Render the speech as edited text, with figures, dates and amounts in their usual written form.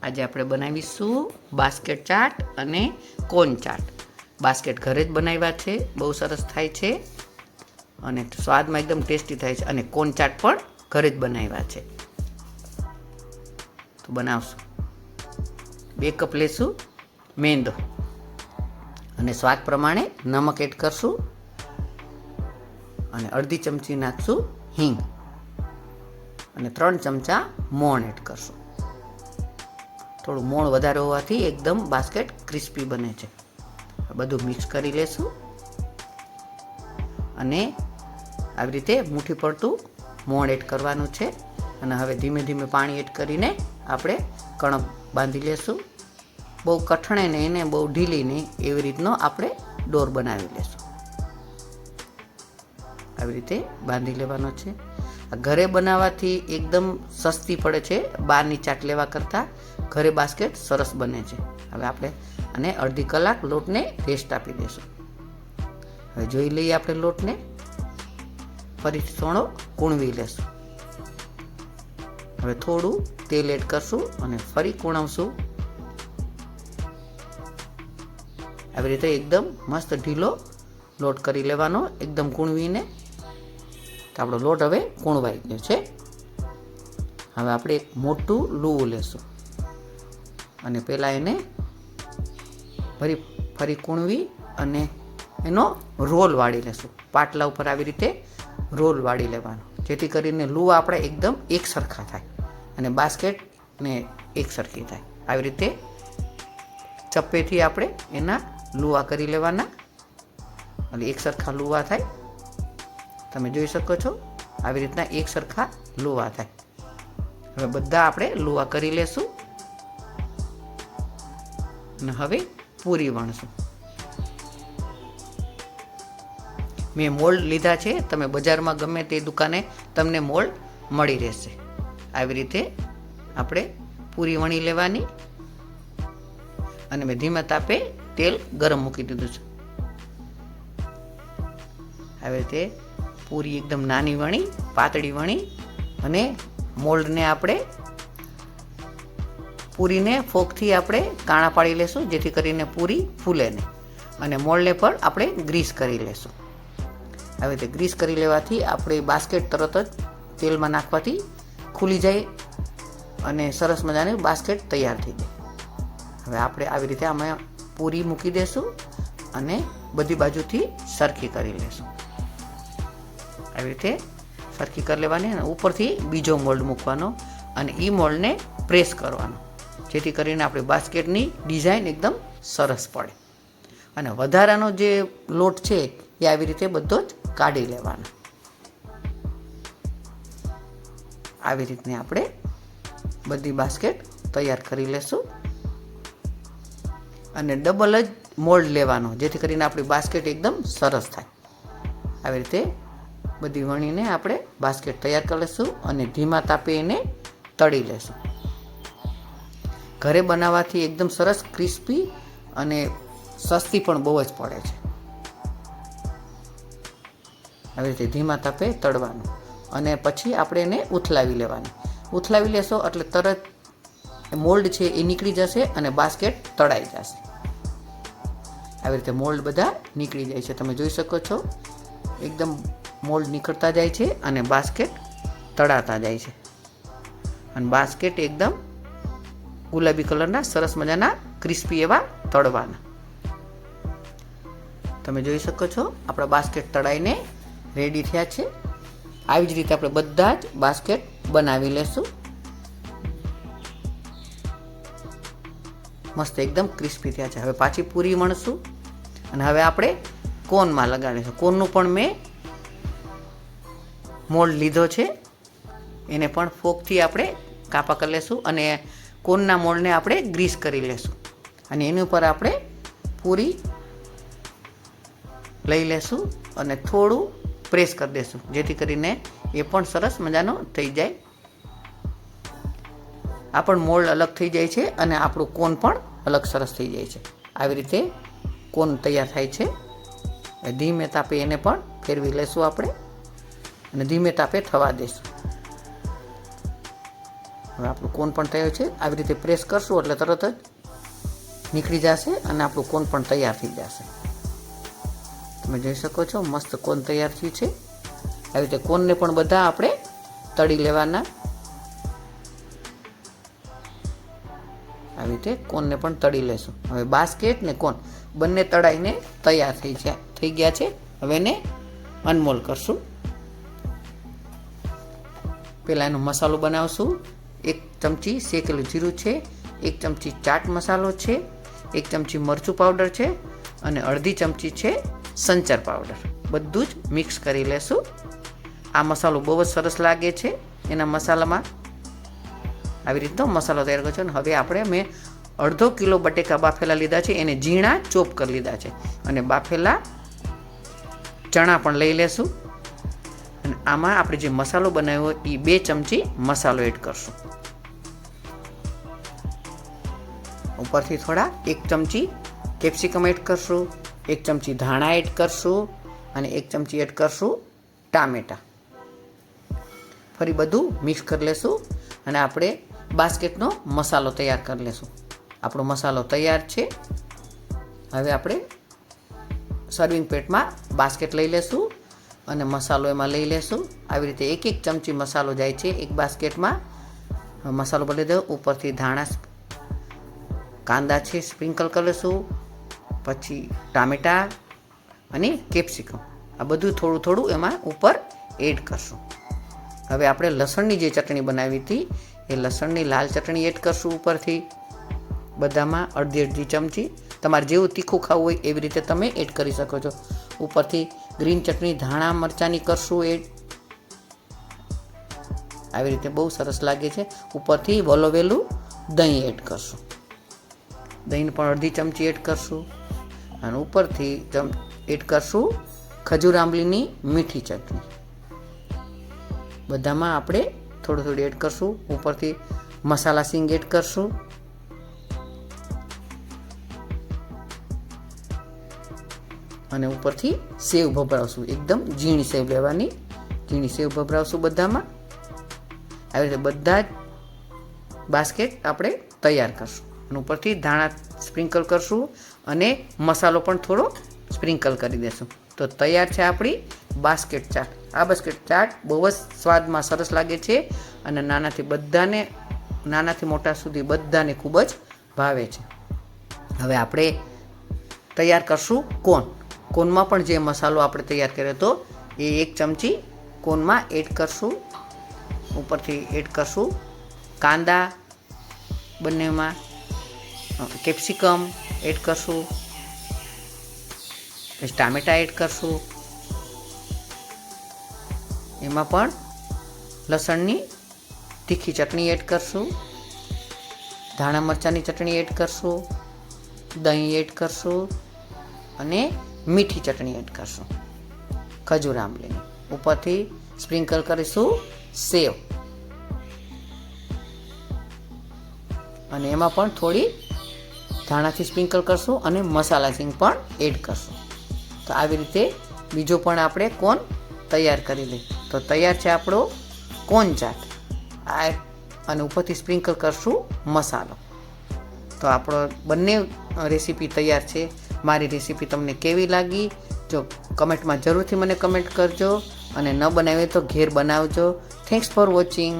આજે આપણે બનાવીશું બાસ્કેટ ચાટ અને કોન ચાટ. બાસ્કેટ ઘરે જ બનાવ્યા છે, બહુ સરસ થાય છે અને સ્વાદમાં એકદમ ટેસ્ટી થાય છે. અને કોન ચાટ પણ ઘરે જ બનાવ્યા છે. તો બનાવશું. 2 કપ લેશું મેંદો અને સ્વાદ પ્રમાણે નમક એડ કરશું અને અડધી ચમચી નાખશું હિંગ અને 3 ચમચા મોણ એડ કરશું. થોડું મોણ વધારે હોવાથી એકદમ બાસ્કેટ ક્રિસ્પી બને છે. બધું મિક્સ કરી લેશું અને આવી રીતે મુઠ્ઠી પડતું મોણ એડ કરવાનું છે. અને હવે ધીમે ધીમે પાણી એડ કરીને આપણે કણક બાંધી લેશું. બહુ કઠણે નહીં ને બહુ ઢીલી નહીં, એવી રીતનો આપણે ડોર બનાવી લેશું. આવી રીતે બાંધી લેવાનો છે. આ ઘરે બનાવવાથી એકદમ સસ્તી પડે છે બહારની ચાટ લેવા કરતાં. ઘરે બાસ્કેટ સરસ બને છે. હવે આપણે અને અડધી કલાક લોટને રેસ્ટ આપી દઈશું. હવે જોઈ લઈએ આપણે લોટને. ફરીથી થોડો કૂણવી લેશું. હવે થોડું તેલ એડ કરશું અને ફરી કૂણવશું. આવી રીતે એકદમ મસ્ત ઢીલો લોટ કરી લેવાનો, એકદમ કૂણવીને. તો આપણો લોટ હવે કૂણવાઈ ગયો છે. હવે આપણે એક મોટું લુવું લેશું અને પહેલાં એને ફરી કૂણવી અને એનો રોલ વાળી લેશું. પાટલા ઉપર આવી રીતે રોલ વાળી લેવાનો, જેથી કરીને લુવા આપણે એકદમ એક સરખા થાય અને બાસ્કેટને એક સરખી થાય. આવી રીતે ચપ્પેથી આપણે એના લુવા કરી લેવાના અને એક સરખા લુવા થાય. તમે જોઈ શકો છો આવી રીતના એક સરખા લુવા થાય. હવે બધા આપણે લુવા કરી લેશું અને હવે પૂરી વણશું. મેં મોલ્ડ લીધા છે. તમે બજારમાં ગમે તે દુકાને તમને મોલ્ડ મળી રહેશે. આવી રીતે આપણે પૂરી વણી લેવાની અને મેં ધીમા તાપે તેલ ગરમ મૂકી દીધું છે. આવી રીતે પૂરી એકદમ નાની વણી, પાતળી વણી અને મોલ્ડને આપણે પૂરીને ફોકથી આપણે કાણા પાડી લેશું, જેથી કરીને પૂરી ફૂલે નહીં. અને મોલ્ડને પણ આપણે ગ્રીસ કરી લેશું. આવી રીતે ગ્રીસ કરી લેવાથી આપણે બાસ્કેટ તરત જ તેલમાં નાખવાથી ખુલી જાય અને સરસ મજાની બાસ્કેટ તૈયાર થઈ જાય. હવે આપણે આવી રીતે આમાં પૂરી મૂકી દેશું અને બધી બાજુથી સરખી કરી લેશું. આવી રીતે સરખી કરી લેવાની અને ઉપરથી બીજો મોલ્ડ મૂકવાનો અને એ મોલ્ડને પ્રેસ કરવાનો, જેથી કરીને આપણી બાસ્કેટની ડિઝાઇન એકદમ સરસ પડે. અને વધારાનો જે લોટ છે એ આવી રીતે બધો જ કાઢી લેવાનો. આવી રીતની આપણે બધી બાસ્કેટ તૈયાર કરી લેશું અને ડબલ જ મોલ્ડ લેવાનો, જેથી કરીને આપણી બાસ્કેટ એકદમ સરસ થાય. આવી રીતે બધી વણીને આપણે બાસ્કેટ તૈયાર કરી લઈશું અને ધીમા તાપે એને તળી લેશું. ઘરે બનાવવાથી એકદમ સરસ ક્રિસ્પી અને સસ્તી પણ બહુ જ પડે છે. આવી રીતે ધીમા તાપે તળવાનું અને પછી આપણે એને ઉથલાવી લેવાની. ઉથલાવી લેશો એટલે તરત મોલ્ડ છે એ નીકળી જશે અને બાસ્કેટ તળાઈ જશે. આવી રીતે મોલ્ડ બધા નીકળી જાય છે. તમે જોઈ શકો છો એકદમ મોલ્ડ નીકળતા જાય છે અને બાસ્કેટ તળાતા જાય છે. અને બાસ્કેટ એકદમ ગુલાબી કલરના સરસ મજાના ક્રિસ્પી એવા તળવાના. તમે જોઈ શકો છો આપણા બાસ્કેટ તળાઈને રેડી થયા છે. આવી જ રીતે આપણે બધા જ બાસ્કેટ બનાવી લેશું. મસ્ત એકદમ ક્રિસ્પી થયા છે. હવે પાછી પૂરી વણશું અને હવે આપણે કોનમાં લગાડીશું. કોનનું પણ મેં મોલ્ડ લીધો છે, એને પણ ફોકથી આપણે કાપા કરી લેશું અને કોનના મોલ્ડને આપણે ગ્રીસ કરી લેશું અને એની ઉપર આપણે પૂરી લઈ લેશું અને થોડું પ્રેસ કરી દેશું, જેથી કરીને એ પણ સરસ મજાનો થઈ જાય. આ પણ મોલ્ડ અલગ થઈ જાય છે અને આપણું કોન પણ અલગ સરસ થઈ જાય છે. આવી રીતે કોન તૈયાર થાય છે. ધીમે તાપે એને પણ ફેરવી લેશું આપણે અને ધીમે તાપે થવા દઈશું. હવે આપણું કોન પણ તૈયાર છે. આવી રીતે પ્રેસ કરશું એટલે તરત જ નીકળી જશે અને આપણું કોન પણ તૈયાર થઈ જશે. તમે જોઈ શકો છો મસ્ત કોન તૈયાર થયું છે. આવી રીતે કોનને પણ બધા આપણે તળી લેવાના. આવી રીતે કોનને પણ તળી લેશું. હવે બાસ્કેટ ને કોન બંને તળાઈને તૈયાર થઈ ગયા છે. હવે એને અનમોલ કરશું. પહેલાં એનો મસાલો બનાવશું. 1 ચમચી શેકેલું જીરું છે, 1 ચમચી ચાટ મસાલો છે, 1 ચમચી મરચું પાવડર છે અને અડધી ચમચી છે સંચર પાવડર. બધું જ મિક્સ કરી લેશું. આ મસાલો બહુ જ સરસ લાગે છે. એના મસાલામાં આવી રીતનો મસાલો તૈયાર કર્યો છે. અને હવે આપણે મેં અડધો કિલો બટેકા બાફેલા લીધા છે. એને ઝીણા ચોપ કરી લીધા છે. અને બાફેલા ચણા પણ લઈ લેશું. અને આમાં આપણે જે મસાલો બનાવ્યો એ 2 ચમચી મસાલો એડ કરશું. ઉપરથી થોડા 1 ચમચી કેપ્સિકમ એડ કરશું, 1 ચમચી ધાણા એડ કરશું અને 1 ચમચી એડ કરશું ટામેટા. ફરી બધું મિક્સ કરી લેશું અને આપણે બાસ્કેટનો મસાલો તૈયાર કરી લેશું. આપણો મસાલો તૈયાર છે. હવે આપણે સર્વિંગ પ્લેટમાં બાસ્કેટ લઈ લેશું અને મસાલો એમાં લઈ લેશું. આવી રીતે 1 ચમચી મસાલો જાય છે એક બાસ્કેટમાં. મસાલો ભરી દો. ઉપરથી ધાણા, કાંદા છે સ્પ્રિંકલ કરી લેશું, પછી ટામેટા અને કેપ્સિકમ આ બધું થોડું થોડું એમાં ઉપર એડ કરશું. હવે આપણે લસણની જે ચટણી બનાવી હતી એ લસણની લાલ ચટણી એડ કરશું ઉપરથી. બધામાં અડધી ચમચી. તમારે જેવું તીખું ખાવું હોય એવી રીતે તમે એડ કરી શકો છો. ઉપરથી ગ્રીન ચટણી ધાણા મરચાંની કરશું એડ. આવી રીતે બહુ સરસ લાગે છે. ઉપરથી વલોવેલું દહીં એડ કરશું. દહીં પણ અડધી ચમચી એડ કરશું. અને ઉપરથી એડ કરશું ખજૂર આંબલીની મીઠી ચટણી. બધામાં આપણે થોડું એડ કરશું. ઉપરથી મસાલા સિંગ એડ કરશું. અને ઉપરથી સેવ ભભરાવશું. એકદમ ઝીણી સેવ લેવાની. ઝીણી સેવ ભભરાવશું બધામાં. આવી રીતે બધા જ બાસ્કેટ આપણે તૈયાર કરશું. અને ઉપરથી ધાણા સ્પ્રિંકલ કરશું અને મસાલો પણ થોડો સ્પ્રિંકલ કરી દેશું. તો તૈયાર છે આપણી બાસ્કેટ ચાટ. આ બાસ્કેટ ચાટ બહુ જ સ્વાદમાં સરસ લાગે છે અને નાનાથી મોટા સુધી બધાને ખૂબ જ ભાવે છે. હવે આપણે તૈયાર કરશું કોન. કોનમાં પણ જે મસાલો આપણે તૈયાર કર્યો હતો એ 1 ચમચી કોનમાં એડ કરશું. ઉપરથી એડ કરશું કાંદા, બંનેમાં કેપ્સિકમ એડ કરશું, પછી ટામેટા એડ કરશું. એમાં પણ લસણની તીખી ચટણી એડ કરશું, ધાણા મરચાંની ચટણી એડ કરશું, દહીં એડ કરશું અને મીઠી ચટણી એડ કરશું ખજૂર આંબલીની. ઉપરથી સ્પ્રિંકલ કરીશું સેવ અને એમાં પણ થોડી ધાણાથી સ્પ્રિંકલ કરશું અને મસાલા સિંગ પણ એડ કરશું. તો આવી રીતે બીજો પણ આપણે કોન તૈયાર કરી લઈએ. તો તૈયાર છે આપણો કોન ચાટ. અને ઉપરથી સ્પ્રિંકલ કરશું મસાલો. તો આપણો બંને રેસીપી તૈયાર છે. મારી રેસીપી તમને કેવી લાગી જો કમેન્ટમાં જરૂરથી મને કમેન્ટ કરજો અને ન બનાવે તો ઘેર બનાવજો. Thanks for watching.